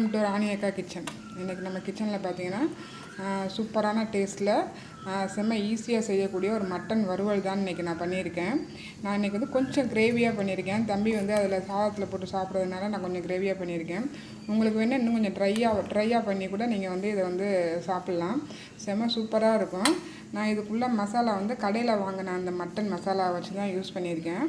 Welcome to ராணி அக்கா kitchen. இன்றைக்கி நம்ம கிச்சனில் பார்த்தீங்கன்னா சூப்பரான டேஸ்ட்டில் செம்ம ஈஸியாக செய்யக்கூடிய ஒரு மட்டன் வறுவல் தான் இன்றைக்கி நான் பண்ணியிருக்கேன். நான் இன்றைக்கி வந்து கொஞ்சம் கிரேவியாக பண்ணியிருக்கேன். தம்பி வந்து அதில் சாதத்தில் போட்டு சாப்பிட்றதுனால நான் கொஞ்சம் கிரேவியாக பண்ணியிருக்கேன். உங்களுக்கு வேணால் இன்னும் கொஞ்சம் ட்ரையாக பண்ணி கூட நீங்கள் வந்து இதை வந்து சாப்பிட்லாம். செம்ம சூப்பராக இருக்கும். நான் இதுக்குள்ளே மசாலா வந்து கடையில் வாங்கின அந்த மட்டன் மசாலா வச்சு தான் யூஸ் பண்ணியிருக்கேன்.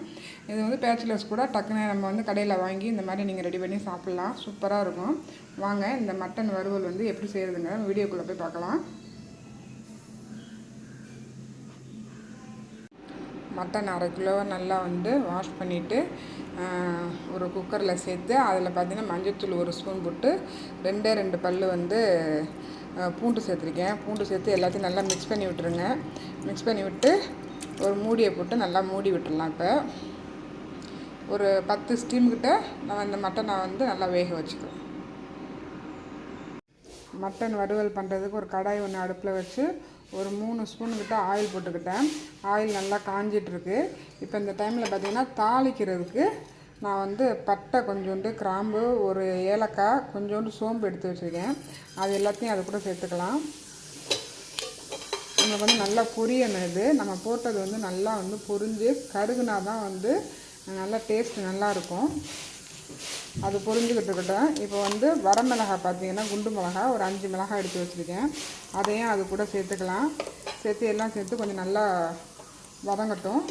இது வந்து பேச்சுலர்ஸ் கூட டக்குன்னு நம்ம வந்து கடையில் வாங்கி இந்த மாதிரி நீங்கள் ரெடி பண்ணி சாப்பிட்லாம். சூப்பராக இருக்கும். வாங்க இந்த மட்டன் வறுவல் வந்து எப்படி செய்கிறதுங்க வீடியோக்குள்ளே போய் பார்க்கலாம். மட்டன் 1/2 கிலோ நல்லா வந்து வாஷ் பண்ணிவிட்டு ஒரு குக்கரில் சேர்த்து அதில் பார்த்தீங்கன்னா மஞ்சள்தூள் 1 ஸ்பூன் போட்டு 2 பல் வந்து பூண்டு சேர்த்துருக்கேன். பூண்டு சேர்த்து எல்லாத்தையும் நல்லா மிக்ஸ் பண்ணி விட்டுருங்க. மிக்ஸ் பண்ணி விட்டு ஒரு மூடியை போட்டு நல்லா மூடி விட்டுடலாம். இப்போ ஒரு 10 ஸ்டீம்கிட்ட நான் இந்த மட்டனை வந்து நல்லா வேக வச்சுக்கிறேன். மட்டன் வறுவல் பண்ணுறதுக்கு ஒரு கடாய் ஒன்று அடுப்பில் வச்சு ஒரு 3 ஸ்பூனுக்கிட்ட ஆயில் போட்டுக்கிட்டேன். ஆயில் நல்லா காஞ்சிட்ருக்கு. இப்போ இந்த டைமில் பார்த்திங்கன்னா தாளிக்கிறதுக்கு நான் வந்து பட்டை கொஞ்சோண்டு, கிராம்பு, ஒரு ஏலக்காய், கொஞ்சோண்டு சோம்பு எடுத்து வச்சுருக்கேன். அது எல்லாத்தையும் அது கூட சேர்த்துக்கலாம். நமக்கு வந்து நல்லா பொரியணும். இது நம்ம போட்டது வந்து நல்லா வந்து பொரிஞ்சு கருகுனா தான் வந்து நல்லா டேஸ்ட் நல்லாயிருக்கும். அது பொரிஞ்சுக்கிட்டு இருக்கட்டும். இப்போ வந்து வரமிளகாய் பார்த்தீங்கன்னா குண்டு மிளகா ஒரு 5 மிளகாய் எடுத்து வச்சுருக்கேன். அதையும் அது கூட சேர்த்துக்கலாம். எல்லாம் சேர்த்து கொஞ்சம் நல்லா வதங்கட்டும்.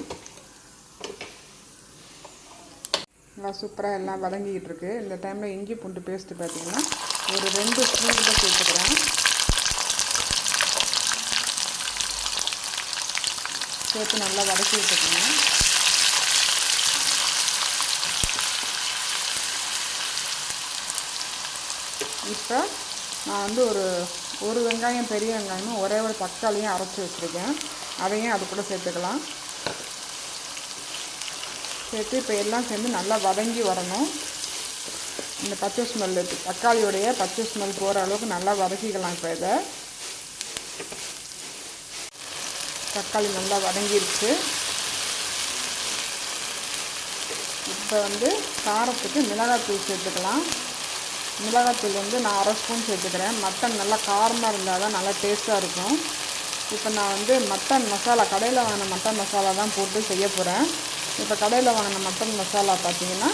நல்லா சூப்பராக எல்லாம் வதங்கிக்கிட்டு இருக்கு. இந்த டைமில் இஞ்சி பூண்டு பேஸ்ட்டு பார்த்தீங்கன்னா ஒரு 2 ஸ்பூன் கூட சேர்த்துக்கிறேன். சேர்த்து நல்லா வதக்கி விட்டுக்கணும். இப்போ நான் வந்து ஒரு வெங்காயம், பெரிய வெங்காயமும் ஒரே ஒரு தக்காளியும் அரைச்சி வச்சுருக்கேன். அதையும் அது கூட சேர்த்துக்கலாம். சேர்த்து இப்போ எல்லாம் சேர்ந்து நல்லா வதங்கி வரணும். இந்த பச்சை ஸ்மெல், தக்காளியோடைய பச்சை ஸ்மெல் போகிற அளவுக்கு நல்லா வதக்கிக்கலாம். இப்போ இதை தக்காளி நல்லா வதங்கிருச்சு. இப்போ வந்து காரத்துக்கு மிளகாத்தூள் சேர்த்துக்கலாம். மிளகாத்தூள் வந்து நான் 1/2 ஸ்பூன் சேர்த்துக்கிறேன். மட்டன் நல்லா காரமாக இருந்தால் தான் நல்லா டேஸ்ட்டாக இருக்கும். இப்போ நான் வந்து மட்டன் மசாலா, கடையில் வாங்கின மட்டன் மசாலா தான் போட்டு செய்ய போகிறேன். இப்போ கடையில் வாங்கின மட்டன் மசாலா பார்த்திங்கன்னா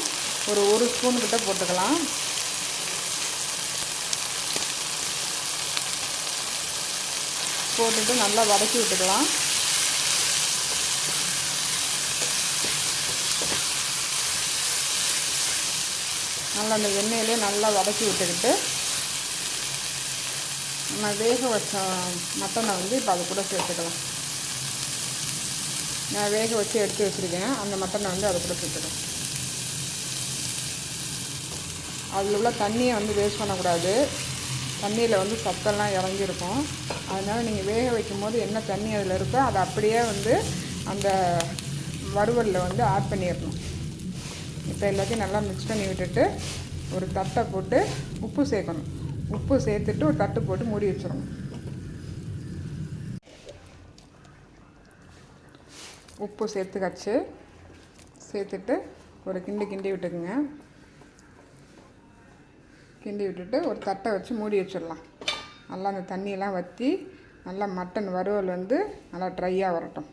ஒரு ஸ்பூன்கிட்ட போட்டுக்கலாம். போட்டுட்டு நல்லா வதக்கி விட்டுக்கலாம். நல்லா அந்த எண்ணெயிலே நல்லா வதக்கி விட்டுக்கிட்டு நம்ம வேக வச்ச மட்டனை வந்து இப்போ அது கூட சேர்த்துக்கலாம். நான் வேக வச்சு எடுத்து வச்சுருக்கேன். அந்த மட்டனை வந்து அது கூட சேர்த்துக்கலாம். அதில் உள்ள தண்ணியை வந்து வேஸ்ட் பண்ணக்கூடாது. தண்ணியில் வந்து சத்தெல்லாம் இறங்கியிருக்கும். அதனால் நீங்கள் வேக வைக்கும் போது என்ன தண்ணி அதில் இருக்கோ அதை அப்படியே வந்து அந்த வறுவலில் வந்து ஆட் பண்ணிடணும். இப்போ எல்லாத்தையும் நல்லா மிக்ஸ் பண்ணி விட்டுட்டு ஒரு தட்டை போட்டு உப்பு சேர்க்கணும். உப்பு சேர்த்துட்டு ஒரு தட்டு போட்டு மூடி வச்சிடணும். உப்பு சேர்த்துட்டு ஒரு கிண்டி விட்டுக்குங்க. கிண்டி விட்டுட்டு ஒரு தட்டை வச்சு மூடி வச்சிடலாம். நல்லா அந்த தண்ணியெல்லாம் வற்றி நல்லா மட்டன் வறுவல் வந்து நல்லா ட்ரையாக வரட்டும்.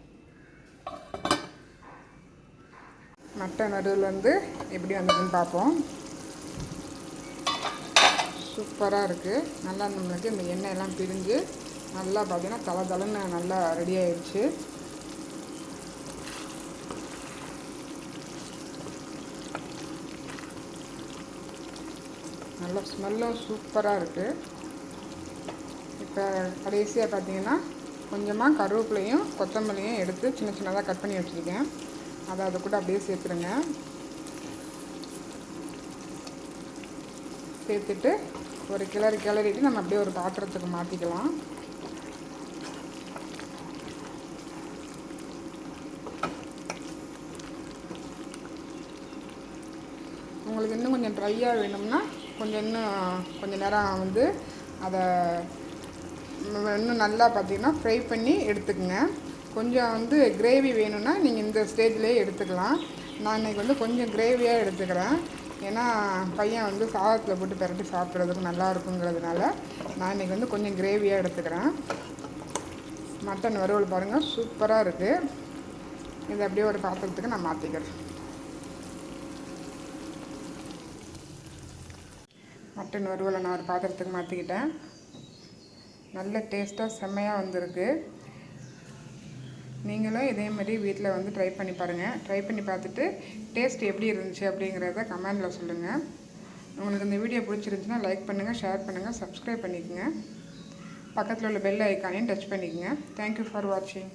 மட்டன் வறுவல் வந்து எப்படி வந்ததுன்னு பார்ப்போம். சூப்பராக இருக்குது. நல்லா நம்மளுக்கு இந்த எண்ணெயெல்லாம் பிரிஞ்சு நல்லா பார்த்தீங்கன்னா தளன்னு நல்லா ரெடி ஆயிடுச்சு. நல்ல ஸ்மெல்லும் சூப்பராக இருக்குது. இப்போ கடைசியாக பார்த்தீங்கன்னா கொஞ்சமாக கருவேப்பிலையும் கொத்தமல்லியும் எடுத்து சின்ன சின்னதாக கட் பண்ணி வச்சுருக்கேன். அதை அது கூட அப்படியே சேர்த்துருங்க. சேர்த்துட்டு ஒரு கிளறிட்டு நம்ம அப்படியே ஒரு பாத்திரத்துக்கு மாற்றிக்கலாம். உங்களுக்கு இன்னும் கொஞ்சம் ட்ரையாக வேணும்னா கொஞ்சம் நேரம் வந்து அதை இன்னும் நல்லா பார்த்திங்கன்னா ஃப்ரை பண்ணி எடுத்துக்கோங்க. கொஞ்சம் வந்து கிரேவி வேணும்னா நீங்கள் இந்த ஸ்டேஜ்லேயே எடுத்துக்கலாம். நான் இன்றைக்கி வந்து கொஞ்சம் கிரேவியாக எடுத்துக்கிறேன். ஏன்னா பையன் வந்து சாதத்தில் போட்டு பிரட்டி சாப்பிட்றதுக்கு நல்லா இருக்குங்கிறதுனால நான் இன்றைக்கி வந்து கொஞ்சம் கிரேவியாக எடுத்துக்கிறேன். மட்டன் வறுவல் பாருங்கள், சூப்பராக இருக்குது. இதை அப்படியே ஒரு பாத்திரத்துக்கு நான் மாற்றிக்கிறேன். மட்டன் வறுவலை நான் ஒரு பாத்திரத்துக்கு மாற்றிக்கிட்டேன். நல்ல டேஸ்ட்டாக செம்மையாக வந்திருக்கு. நீங்களும் இதேமாதிரி வீட்டில் வந்து ட்ரை பண்ணி பாருங்கள். ட்ரை பண்ணி பார்த்துட்டு டேஸ்ட் எப்படி இருந்துச்சு அப்படிங்கிறத கமெண்டில் சொல்லுங்கள். உங்களுக்கு இந்த வீடியோ பிடிச்சிருந்துச்சுன்னா லைக் பண்ணுங்கள், ஷேர் பண்ணுங்கள், சப்ஸ்கிரைப் பண்ணிக்கோங்க. பக்கத்தில் உள்ள பெல் ஐக்கானையும் டச் பண்ணிக்கோங்க. தேங்க்யூ ஃபார் வாட்சிங்.